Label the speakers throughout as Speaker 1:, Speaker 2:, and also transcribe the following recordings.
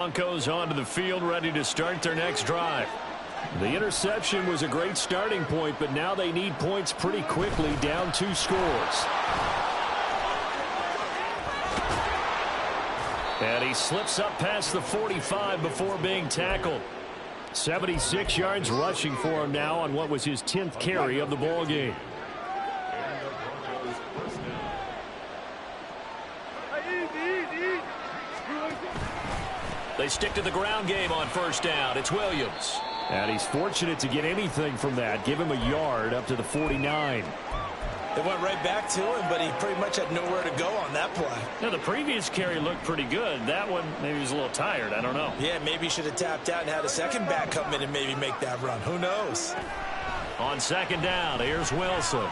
Speaker 1: Broncos onto the field, ready to start their next drive. The interception was a great starting point, but now they need points pretty quickly, down 2 scores. And he slips up past the 45 before being tackled. 76 yards rushing for him now on what was his 10th carry of the ball game. They stick to the ground game on first down. It's Williams. And he's fortunate to get anything from that. Give him a yard up to the 49.
Speaker 2: They went right back to him, but he pretty much had nowhere to go on that play.
Speaker 1: Now, the previous carry looked pretty good. That one, maybe he was a little tired. I don't know.
Speaker 2: Yeah, maybe he should have tapped out and had a second back come in and maybe make that run. Who knows?
Speaker 1: On second down, here's Wilson.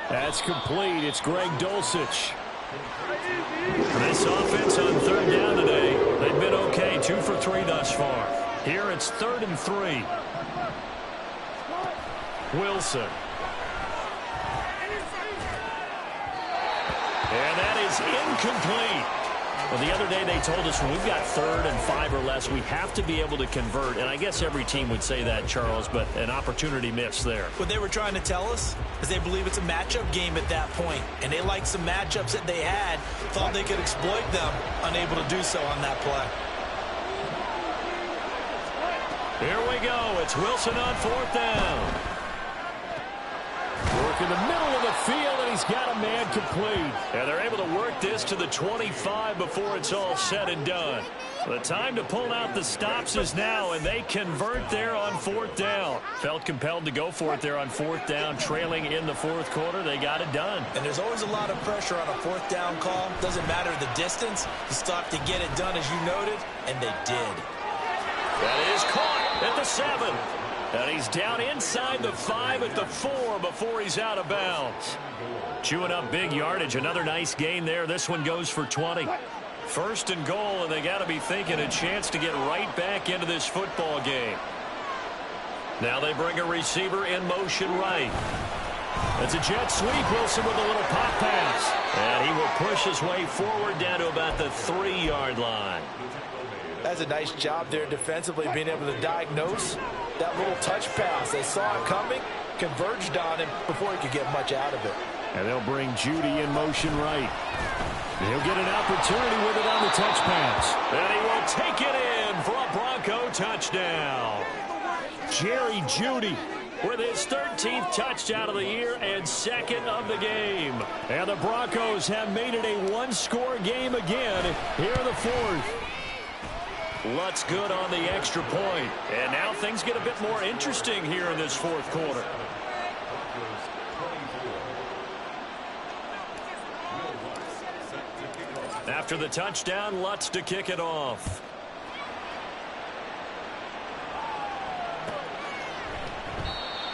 Speaker 1: That's complete. It's Greg Dulcich. This offense on third down today, they've been okay. 2 for 3 thus far. Here it's 3rd and 3. Wilson. And that is incomplete. Well, the other day they told us when we've got 3rd and 5 or less, we have to be able to convert. And I guess every team would say that, Charles, but an opportunity missed there.
Speaker 2: What they were trying to tell us is they believe it's a matchup game at that point. And they liked some matchups that they had, thought they could exploit them, unable to do so on that play.
Speaker 1: Here we go. It's Wilson on 4th down. Work in the middle of the field, and he's got a man complete. And they're able to work this to the 25 before it's all said and done. The time to pull out the stops is now, and they convert there on 4th down. Felt compelled to go for it there on 4th down, trailing in the 4th quarter. They got it done.
Speaker 2: And there's always a lot of pressure on a 4th down call. Doesn't matter the distance. You still have to get it done, as you noted, and they did.
Speaker 1: That is caught at the 7. And he's down inside the 5 at the 4 before he's out of bounds. Chewing up big yardage. Another nice gain there. This one goes for 20. 1st and goal, and they got to be thinking a chance to get right back into this football game. Now they bring a receiver in motion right. It's a jet sweep. Wilson with a little pop pass. And he will push his way forward down to about the 3-yard line.
Speaker 2: That's a nice job there defensively, being able to diagnose that little touch pass. They saw it coming, converged on him before he could get much out of it.
Speaker 1: And they'll bring Judy in motion right. He'll get an opportunity with it on the touch pass. And he will take it in for a Bronco touchdown. Jerry Judy with his 13th touchdown of the year and 2nd of the game. And the Broncos have made it a 1-score game again here in the 4th. Lutz good on the extra point. And now things get a bit more interesting here in this 4th quarter. After the touchdown, Lutz to kick it off.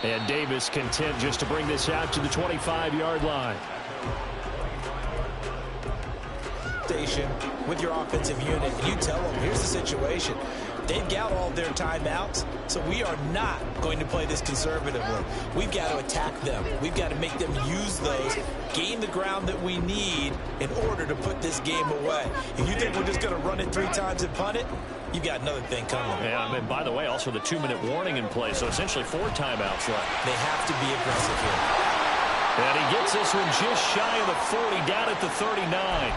Speaker 1: And Davis content just to bring this out to the 25-yard line.
Speaker 2: Station with your offensive unit, you tell them, here's the situation. They've got all their timeouts, so we are not going to play this conservatively. We've got to attack them. We've got to make them use those, gain the ground that we need in order to put this game away. If you think we're just going to run it 3 times and punt it, you've got another thing coming.
Speaker 1: Yeah, and by the way, also the 2-minute warning in play, so essentially 4 timeouts left.
Speaker 2: They have to be aggressive here.
Speaker 1: And he gets this one just shy of the 40, down at the 39.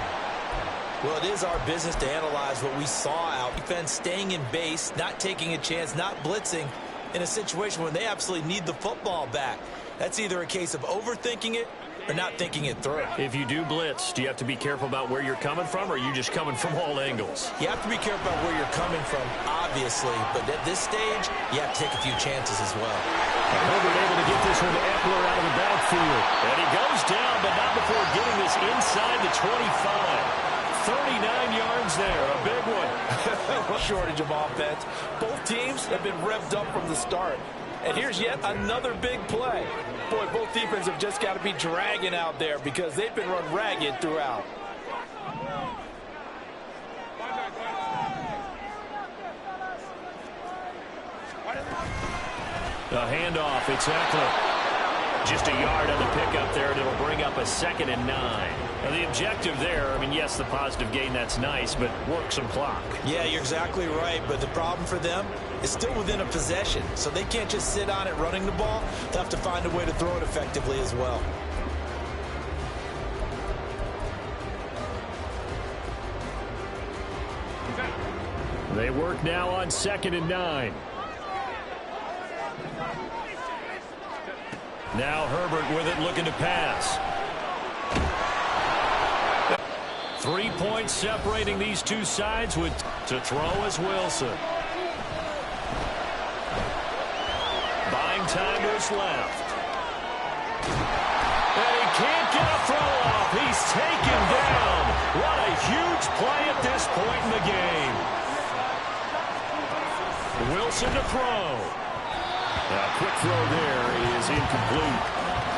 Speaker 2: Well, it is our business to analyze what we saw out. Defense staying in base, not taking a chance, not blitzing in a situation where they absolutely need the football back. That's either a case of overthinking it or not thinking it through.
Speaker 1: If you do blitz, do you have to be careful about where you're coming from, or are you just coming from all angles?
Speaker 2: You have to be careful about where you're coming from, obviously, but at this stage, you have to take a few chances as well.
Speaker 1: Herbert able to get this one to Eckler out of the backfield. And he goes down, but not before getting this inside the 25. 39 yards there, a big one.
Speaker 3: Shortage of offense. Both teams have been revved up from the start. And here's yet another big play. Boy, both defenses have just got to be dragging out there because they've been run ragged throughout.
Speaker 1: The handoff, it's Eckler. Just a yard on the pickup there, and it'll bring up a 2nd and 9. Now, the objective there, I mean, yes, the positive gain, that's nice, but work some clock.
Speaker 2: Yeah, you're exactly right, but the problem for them is still within a possession, so they can't just sit on it running the ball. They'll have to find a way to throw it effectively as well.
Speaker 1: They work now on 2nd and 9. Now Herbert with it, looking to pass. 3 points separating these two sides. With to throw is Wilson. Buying time to his left. And he can't get a throw off. He's taken down. What a huge play at this point in the game. Wilson to throw. A quick throw there is incomplete.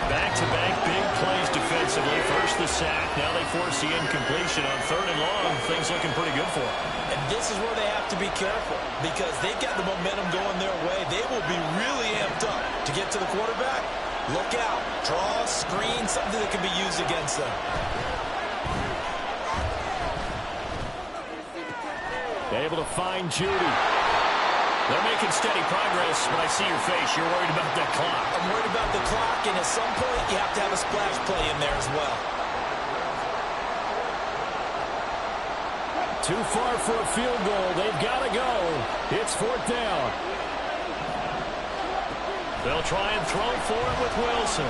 Speaker 1: Back-to-back big plays defensively. First the sack. Now they force the incompletion on 3rd and long. Things looking pretty good for them.
Speaker 2: And this is where they have to be careful because they've got the momentum going their way. They will be really amped up to get to the quarterback. Look out. Draw, screen, something that can be used against them.
Speaker 1: Able to find Judy. They're making steady progress, but I see your face. You're worried about that clock.
Speaker 2: I'm worried about the clock, and at some point, you have to have a splash play in there as well.
Speaker 1: Too far for a field goal. They've got to go. It's 4th down. They'll try and throw for it with Wilson.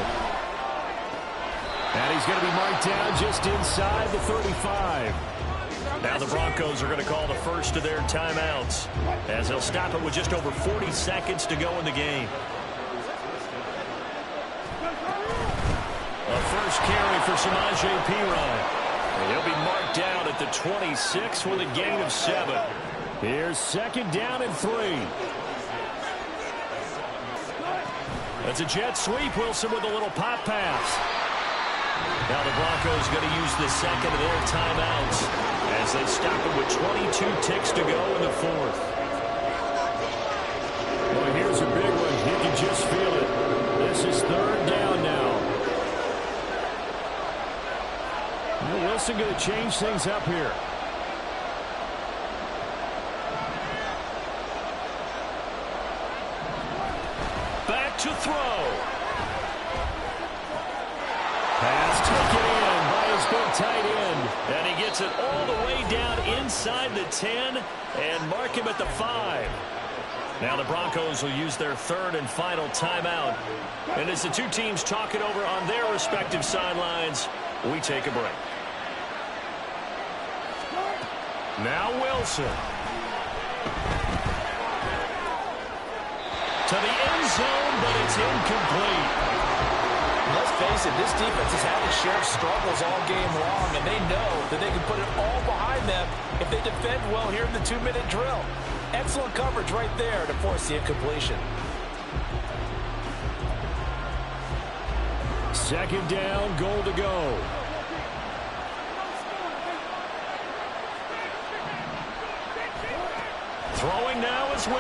Speaker 1: And he's going to be marked down just inside the 35. Now the Broncos are going to call the first of their timeouts as they'll stop it with just over 40 seconds to go in the game. A first carry for Samaje Perine. He'll be marked down at the 26 with a gain of 7. Here's 2nd down and 3. That's a jet sweep. Wilson with a little pop pass. Now the Broncos going to use the 2nd of their timeouts as they stop it with 22 ticks to go in the 4th. Well, here's a big one. You can just feel it. This is 3rd down now. Wilson going to change things up here. Back to throw. Pass taken in by his big tight end. And he gets it all the way down inside the 10 and mark him at the 5. Now the Broncos will use their 3rd and final timeout. And as the two teams talk it over on their respective sidelines, we take a break. Now Wilson. To the end zone, but it's incomplete.
Speaker 3: Let's face it, this defense has had its share of struggles all game long, and they know that they can put it all behind them if they defend well here in the 2-minute drill. Excellent coverage right there to force the incompletion.
Speaker 1: 2nd down, goal to go. Throwing now as well.